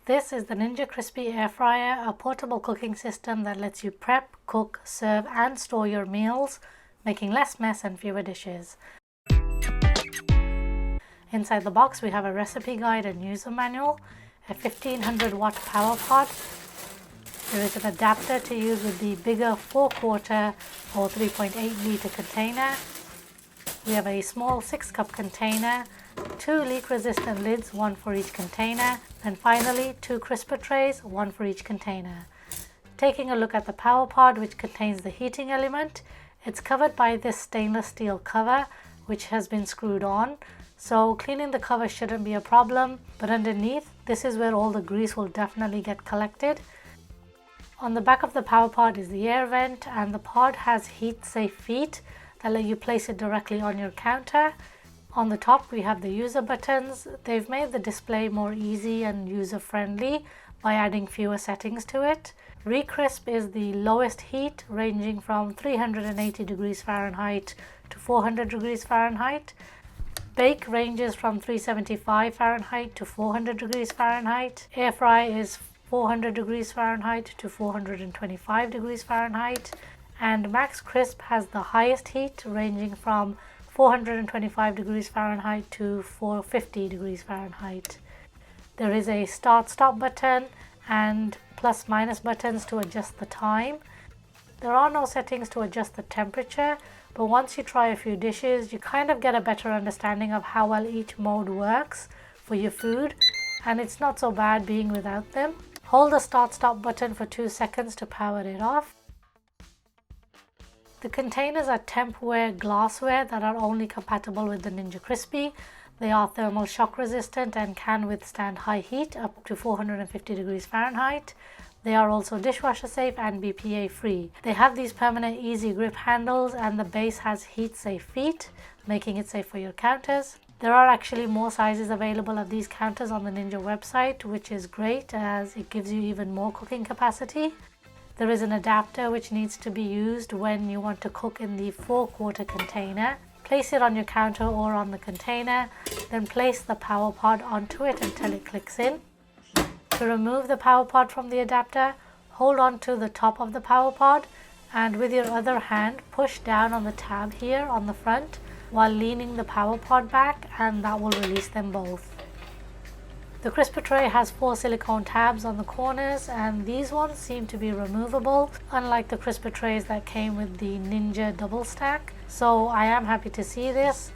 This is the Ninja Crispi Air Fryer, a portable cooking system that lets you prep, cook, serve and store your meals, making less mess and fewer dishes. Inside the box we have a recipe guide and user manual, a 1500 watt power pod. There is an adapter to use with the bigger 4/4 or 3.8 litre container. We have a small 6-cup container, 2 leak resistant lids, one for each container, and finally 2 crisper trays, one for each container. Taking a look at the power pod, which contains the heating element, it's covered by this stainless steel cover which has been screwed on, so cleaning the cover shouldn't be a problem, but underneath this is where all the grease will definitely get collected. On the back of the power pod is the air vent, and the pod has heat safe feet that let you place it directly on your counter. On the top we have the user buttons. They've made the display more easy and user friendly by adding fewer settings to it. Recrisp is the lowest heat, ranging from 380 degrees Fahrenheit to 400 degrees Fahrenheit. Bake ranges from 375 Fahrenheit to 400 degrees Fahrenheit. Air fry is 400 degrees Fahrenheit to 425 degrees Fahrenheit. And Max Crisp has the highest heat, ranging from 425 degrees Fahrenheit to 450 degrees Fahrenheit. There is a start-stop button and plus-minus buttons to adjust the time. There are no settings to adjust the temperature, but once you try a few dishes, you kind of get a better understanding of how well each mode works for your food, and it's not so bad being without them. Hold the start-stop button for 2 seconds to power it off. The containers are tempware glassware that are only compatible with the Ninja Crispi. They are thermal shock resistant and can withstand high heat up to 450 degrees Fahrenheit. They are also dishwasher safe and BPA free. They have these permanent easy grip handles, and the base has heat safe feet, making it safe for your counters. There are actually more sizes available of these counters on the Ninja website, which is great as it gives you even more cooking capacity. There is an adapter which needs to be used when you want to cook in the 4/4 container. Place it on your counter or on the container, then place the power pod onto it until it clicks in. To remove the power pod from the adapter, hold on to the top of the power pod and with your other hand push down on the tab here on the front while leaning the power pod back, and that will release them both. The crisper tray has 4 silicone tabs on the corners, and these ones seem to be removable, unlike the crisper trays that came with the Ninja double stack. So I am happy to see this.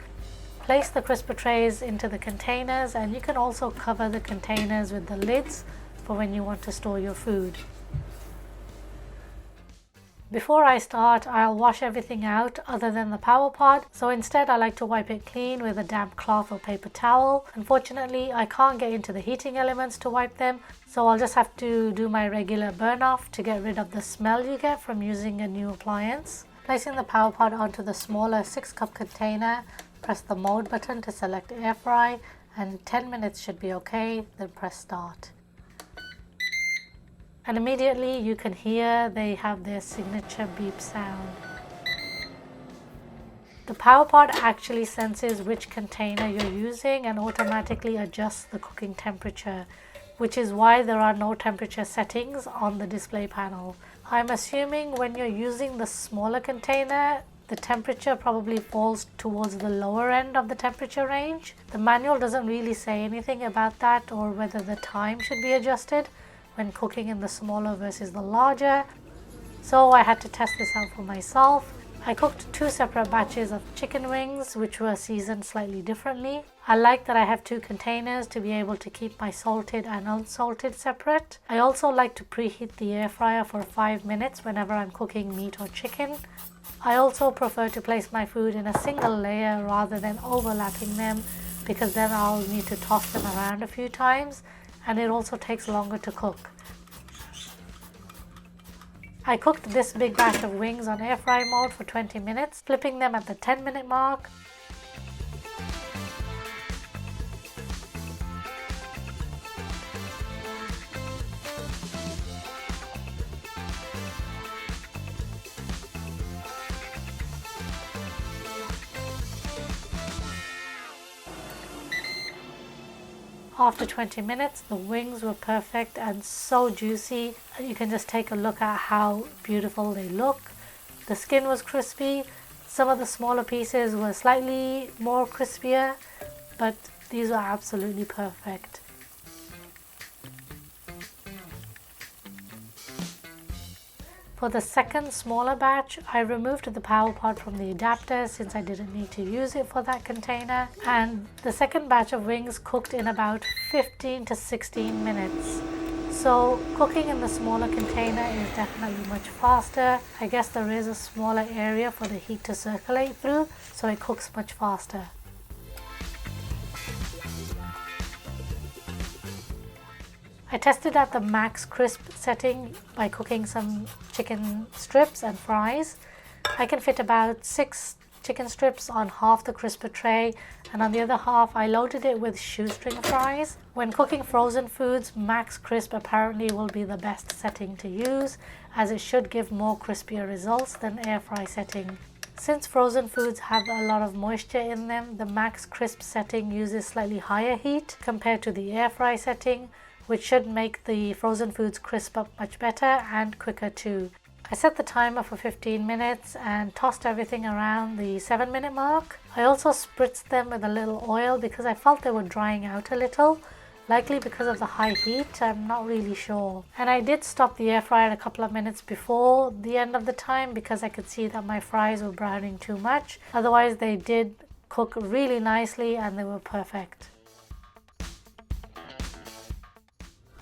Place the crisper trays into the containers, and you can also cover the containers with the lids for when you want to store your food. Before I start, I'll wash everything out other than the power pod, so instead I like to wipe it clean with a damp cloth or paper towel. Unfortunately, I can't get into the heating elements to wipe them, so I'll just have to do my regular burn off to get rid of the smell you get from using a new appliance. Placing the power pod onto the smaller 6-cup container, press the mode button to select air fry, and 10 minutes should be okay, then press start. And immediately you can hear they have their signature beep sound. The power pod actually senses which container you're using and automatically adjusts the cooking temperature, which is why there are no temperature settings on the display panel. I'm assuming when you're using the smaller container, the temperature probably falls towards the lower end of the temperature range. The manual doesn't really say anything about that or whether the time should be adjusted when cooking in the smaller versus the larger, so I had to test this out for myself. I cooked 2 separate batches of chicken wings which were seasoned slightly differently. I like that I have 2 containers to be able to keep my salted and unsalted separate. I also like to preheat the air fryer for 5 minutes whenever I'm cooking meat or chicken. I also prefer to place my food in a single layer rather than overlapping them, because then I'll need to toss them around a few times and it also takes longer to cook. I cooked this big batch of wings on air fry mode for 20 minutes, flipping them at the 10-minute mark. After 20 minutes, the wings were perfect and so juicy. You can just take a look at how beautiful they look. The skin was crispy. Some of the smaller pieces were slightly more crispier, but these were absolutely perfect. For the second smaller batch, I removed the power pod from the adapter since I didn't need to use it for that container, and the second batch of wings cooked in about 15 to 16 minutes. So cooking in the smaller container is definitely much faster. I guess there is a smaller area for the heat to circulate through, so it cooks much faster. I tested out the max crisp setting by cooking some chicken strips and fries. I can fit about 6 chicken strips on half the crisper tray, and on the other half I loaded it with shoestring fries. When cooking frozen foods, max crisp apparently will be the best setting to use, as it should give more crispier results than air fry setting. Since frozen foods have a lot of moisture in them, the max crisp setting uses slightly higher heat compared to the air fry setting, which should make the frozen foods crisp up much better and quicker too. I set the timer for 15 minutes and tossed everything around the 7-minute mark. I also spritzed them with a little oil because I felt they were drying out a little, likely because of the high heat, I'm not really sure. And I did stop the air fryer a couple of minutes before the end of the time because I could see that my fries were browning too much. Otherwise they did cook really nicely and they were perfect.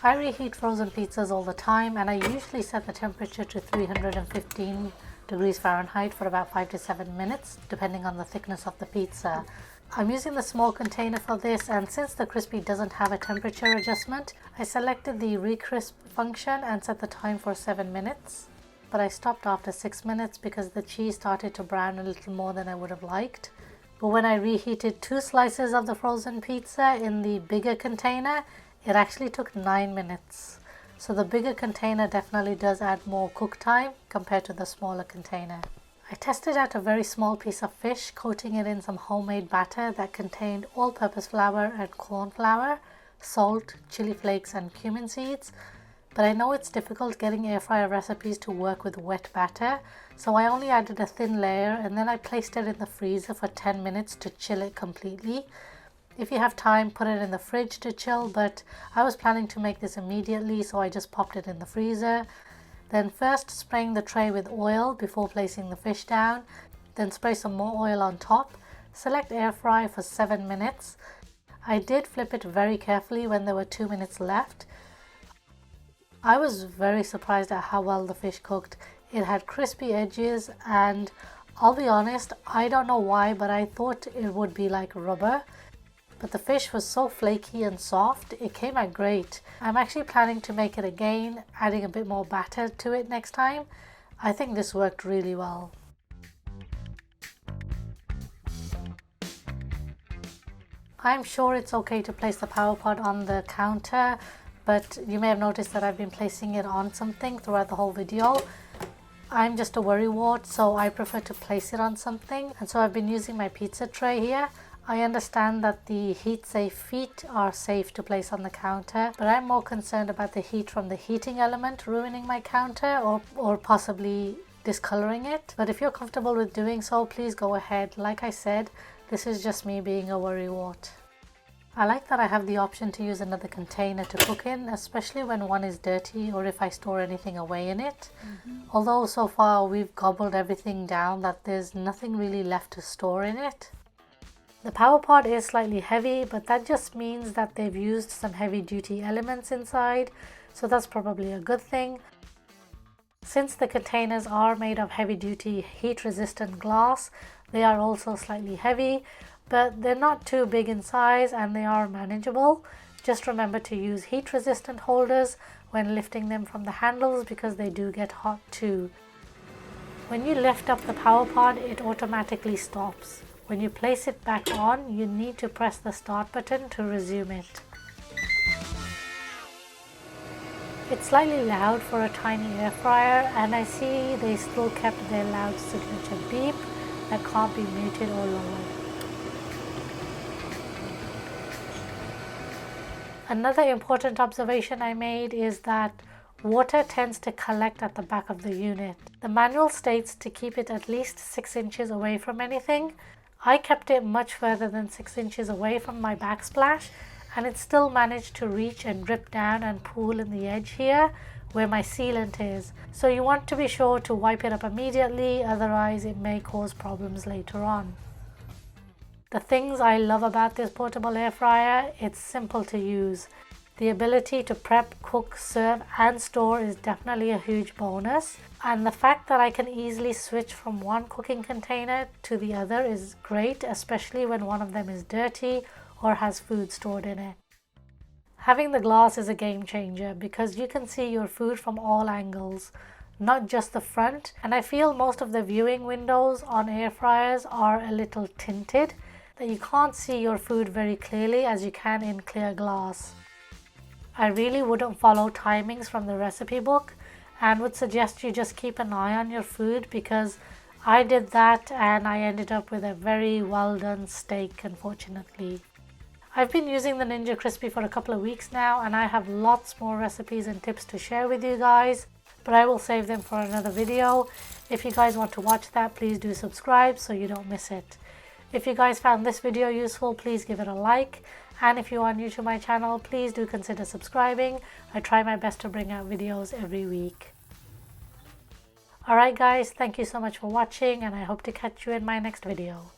I reheat frozen pizzas all the time, and I usually set the temperature to 315 degrees Fahrenheit for about 5 to 7 minutes, depending on the thickness of the pizza. I'm using the small container for this, and since the Crispy doesn't have a temperature adjustment, I selected the Recrisp function and set the time for 7 minutes. But I stopped after 6 minutes because the cheese started to brown a little more than I would have liked. But when I reheated 2 slices of the frozen pizza in the bigger container, it actually took 9 minutes. So the bigger container definitely does add more cook time compared to the smaller container. I tested out a very small piece of fish, coating it in some homemade batter that contained all-purpose flour and corn flour, salt, chili flakes and cumin seeds. But I know it's difficult getting air fryer recipes to work with wet batter, so I only added a thin layer and then I placed it in the freezer for 10 minutes to chill it completely. If you have time, put it in the fridge to chill, but I was planning to make this immediately, so I just popped it in the freezer. Then first spraying the tray with oil before placing the fish down, then spray some more oil on top. Select air fry for 7 minutes. I did flip it very carefully when there were 2 minutes left. I was very surprised at how well the fish cooked. It had crispy edges, and I'll be honest, I don't know why, but I thought it would be like rubber. But the fish was so flaky and soft, it came out great. I'm actually planning to make it again, adding a bit more batter to it next time. I think this worked really well. I'm sure it's okay to place the power pod on the counter, but you may have noticed that I've been placing it on something throughout the whole video. I'm just a worrywart, so I prefer to place it on something, and so I've been using my pizza tray here. I understand that the heat-safe feet are safe to place on the counter, but I'm more concerned about the heat from the heating element ruining my counter or possibly discoloring it. But if you're comfortable with doing so, please go ahead. Like I said, this is just me being a worrywart. I like that I have the option to use another container to cook in, especially when one is dirty or if I store anything away in it. Although so far we've gobbled everything down that there's nothing really left to store in it. The power pod is slightly heavy, but that just means that they've used some heavy duty elements inside, so that's probably a good thing. Since the containers are made of heavy duty heat resistant glass, they are also slightly heavy, but they're not too big in size and they are manageable. Just remember to use heat resistant holders when lifting them from the handles because they do get hot too. When you lift up the power pod, it automatically stops. When you place it back on, you need to press the start button to resume it. It's slightly loud for a tiny air fryer, and I see they still kept their loud signature beep that can't be muted or lowered. Another important observation I made is that water tends to collect at the back of the unit. The manual states to keep it at least 6 inches away from anything. I kept it much further than 6 inches away from my backsplash, and it still managed to reach and drip down and pool in the edge here where my sealant is. So you want to be sure to wipe it up immediately, otherwise it may cause problems later on. The things I love about this portable air fryer, it's simple to use. The ability to prep, cook, serve and store is definitely a huge bonus, and the fact that I can easily switch from one cooking container to the other is great, especially when one of them is dirty or has food stored in it. Having the glass is a game changer because you can see your food from all angles, not just the front, and I feel most of the viewing windows on air fryers are a little tinted, that you can't see your food very clearly as you can in clear glass. I really wouldn't follow timings from the recipe book and would suggest you just keep an eye on your food, because I did that and I ended up with a very well done steak, unfortunately. I've been using the Ninja Crispi for a couple of weeks now, and I have lots more recipes and tips to share with you guys, but I will save them for another video. If you guys want to watch that, please do subscribe so you don't miss it. If you guys found this video useful, please give it a like. And if you are new to my channel, please do consider subscribing. I try my best to bring out videos every week. Alright guys, thank you so much for watching, and I hope to catch you in my next video.